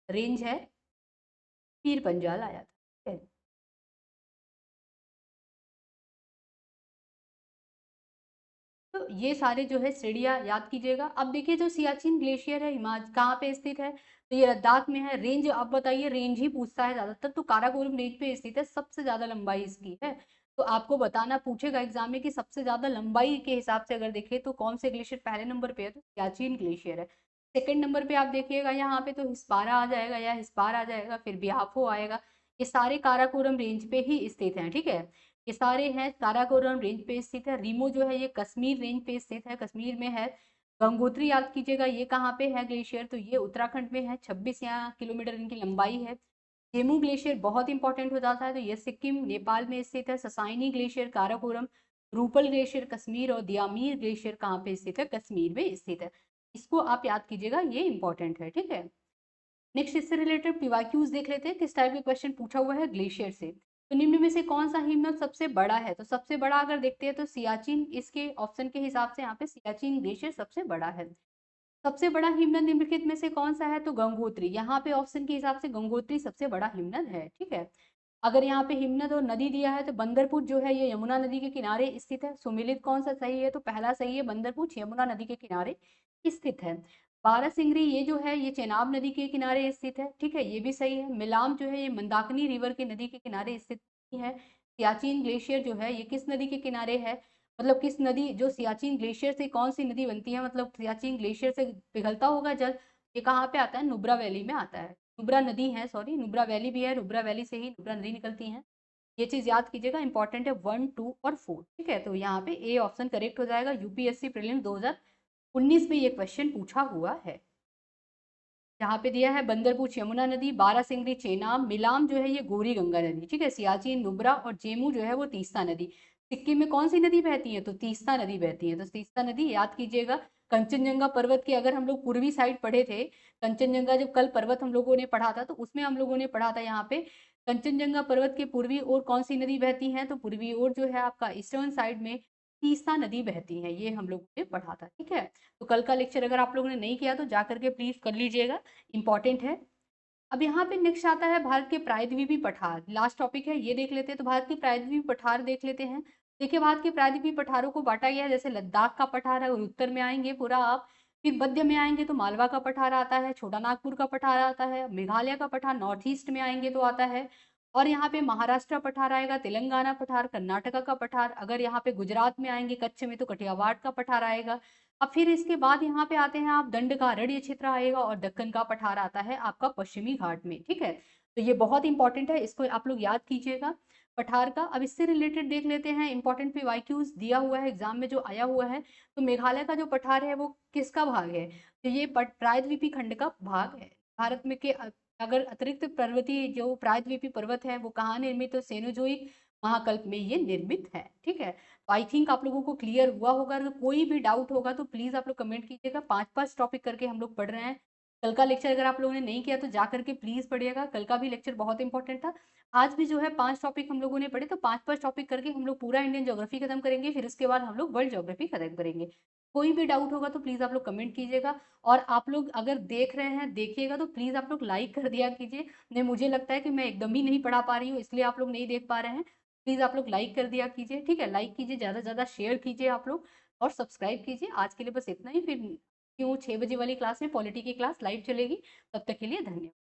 रेंज है, पीर पंजाल आया था, ठीक है। तो ये सारे जो है श्रेणियाँ याद कीजिएगा। अब देखिए जो सियाचिन ग्लेशियर है हिमाचल कहाँ पे स्थित है, तो ये लद्दाख में है। रेंज आप बताइए, रेंज ही पूछता है ज्यादातर, तो काराकोरम रेंज पे स्थित है, सबसे ज्यादा लंबाई इसकी है। तो आपको बताना पूछेगा एग्जाम में कि सबसे ज्यादा लंबाई के हिसाब से अगर देखें तो कौन से ग्लेशियर पहले नंबर पे है, तो सियाचिन ग्लेशियर है। सेकंड नंबर पे आप देखिएगा यहाँ पे, तो हिस्पारा आ जाएगा या हिस्पार आ जाएगा, फिर बिहाफो आएगा। ये सारे काराकोरम रेंज पे ही स्थित हैं, ठीक है। ये सारे हैं काराकोरम रेंज पे स्थित है। रीमो जो है ये कश्मीर रेंज पे स्थित है, कश्मीर में है। गंगोत्री याद कीजिएगा, ये कहाँ पे है ग्लेशियर, तो ये उत्तराखंड में है, 26 यहाँ किलोमीटर इनकी लंबाई है। जेमू ग्लेशियर बहुत इंपॉर्टेंट हो जाता है, तो ये सिक्किम नेपाल में स्थित है। ससाइनी ग्लेशियर काराकोरम, रूपल ग्लेशियर कश्मीर, और दियामीर ग्लेशियर कहाँ पे स्थित है, कश्मीर में स्थित है। इसको आप याद कीजिएगा, ये इंपॉर्टेंट है, ठीक है। नेक्स्ट इससे रिलेटेड पीवाईक्यूज देख लेते हैं, किस टाइप के क्वेश्चन पूछा हुआ है ग्लेशियर से। तो निम्न में से कौन सा हिमनद सबसे बड़ा है? तो सबसे बड़ा अगर देखते हैं तो सियाचिन, इसके ऑप्शन के हिसाब से यहाँ पे सियाचिन ग्लेशियर सबसे बड़ा है। सबसे बड़ा हिमनद निम्नलिखित में से कौन सा है? तो गंगोत्री, यहाँ पे ऑप्शन के हिसाब से गंगोत्री सबसे बड़ा हिमनद है, ठीक है। अगर यहाँ पे हिमनद और नदी दिया है तो बंदरपुर जो है ये यमुना नदी के किनारे स्थित है। सुमेलित कौन सा सही है? तो पहला सही है, बंदरपुर यमुना नदी के किनारे स्थित है। बारासिंगरी ये जो है ये चेनाब नदी के किनारे स्थित है, ठीक है, ये भी सही है। मिलाम जो है ये मंदाकिनी रिवर के नदी के किनारे स्थित है। सियाचिन ग्लेशियर जो है ये किस नदी के किनारे है? मतलब किस नदी, जो सियाचिन ग्लेशियर से कौन सी नदी बनती है, मतलब सियाचिन ग्लेशियर से पिघलता होगा जल, ये कहाँ पे आता है? नुब्रा वैली में आता है। नुब्रा नदी है, सॉरी नुब्रा वैली भी है, नुब्रा वैली से ही नुब्रा नदी निकलती है। ये चीज याद कीजिएगा, इंपॉर्टेंट है 1, 2 और 4, ठीक है। तो यहाँ पे ए ऑप्शन करेक्ट हो जाएगा। यूपीएससी प्रीलिम्स 2019 में ये क्वेश्चन पूछा हुआ है। यहाँ पे दिया है बंदरपुर यमुना नदी, बारासिंगरी चेनाब, मिलाम जो है ये गौरी गंगा नदी, ठीक है। सियाचिन नुब्रा और जेमू जो है वो तीस्ता नदी। सिक्किम में कौन सी नदी बहती है? तो तीस्ता नदी बहती है, तो तीस्ता नदी याद कीजिएगा। कंचनजंगा पर्वत के अगर हम लोग पूर्वी साइड पढ़े थे, कंचनजंगा जब कल पर्वत हम लोगों ने पढ़ा था तो उसमें हम लोगों ने पढ़ा था यहाँ पे कंचनजंगा पर्वत के पूर्वी ओर कौन सी नदी बहती है? तो पूर्वी ओर जो है आपका ईस्टर्न साइड में तीस्ता नदी बहती है, ये हम लोगों ने पढ़ा था, ठीक है। तो कल का लेक्चर अगर आप लोगों ने नहीं किया तो जा करके प्लीज कर लीजिएगा, इंपॉर्टेंट है। अब यहाँ पे नेक्स्ट आता है भारत के प्रायद्वीपीय पठार, लास्ट टॉपिक है, ये देख लेते हैं। तो भारत के प्रायद्वीपीय पठार देख लेते हैं। देखिए भारत के प्रायद्वीपीय पठारों को बांटा गया है, जैसे लद्दाख का पठार है और उत्तर में आएंगे पूरा आप, फिर मध्य में आएंगे तो मालवा का पठार आता है, छोटा नागपुर का पठार आता है, मेघालय का पठार नॉर्थ ईस्ट में आएंगे तो आता है, और यहाँ पे महाराष्ट्र पठार आएगा, तेलंगाना पठार, कर्नाटका का पठार, अगर यहाँ पे गुजरात में आएंगे कच्छ में तो कठियावाड़ का पठार आएगा। अब फिर इसके बाद यहाँ पे आते हैं आप, दंड का अरण्य क्षेत्र आएगा और दक्कन का पठार आता है आपका पश्चिमी घाट में, ठीक है। तो ये बहुत इंपॉर्टेंट है, इसको आप लोग याद कीजिएगा पठार का। अब इससे रिलेटेड देख लेते हैं, इंपॉर्टेंट पीवाईक्यूज दिया हुआ है एग्जाम में जो आया हुआ है। तो मेघालय का जो पठार है वो किसका भाग है? तो ये प्रायद्वीपीय खंड का भाग है। भारत में के अगर अतिरिक्त पर्वतीय जो प्रायद्वीपीय पर्वत है वो कहाँ निर्मित? तो सेनोजोइक महाकल्प में ये निर्मित है, ठीक है। तो आई थिंक आप लोगों को क्लियर हुआ होगा। अगर कोई भी डाउट होगा तो प्लीज आप लोग कमेंट कीजिएगा। 5-5 टॉपिक करके हम लोग पढ़ रहे हैं। कल का लेक्चर अगर आप लोगों ने नहीं किया तो जा करके प्लीज पढ़िएगा, कल का भी लेक्चर बहुत इंपॉर्टेंट था। आज भी जो है 5 टॉपिक हम लोगों ने पढ़े, तो 5-5 टॉपिक करके हम लोग पूरा इंडियन ज्योग्राफी खत्म करेंगे, फिर उसके बाद हम लोग वर्ल्ड ज्योग्राफी खत्म करेंगे। कोई भी डाउट होगा तो प्लीज आप लोग कमेंट कीजिएगा। और आप लोग अगर देख रहे हैं देखिएगा तो प्लीज आप लोग लाइक कर दिया कीजिए। नहीं, मुझे लगता है कि मैं एकदम ही नहीं पढ़ा पा रही हूँ इसलिए आप लोग नहीं देख पा रहे हैं। प्लीज आप लोग लाइक कर दिया कीजिए, ठीक है, लाइक कीजिए, ज्यादा से ज्यादा शेयर कीजिए आप लोग, और सब्सक्राइब कीजिए। आज के लिए बस इतना ही, फिर क्यों 6 बजे वाली क्लास में पॉलिटी की क्लास लाइव चलेगी। तब तक के लिए धन्यवाद।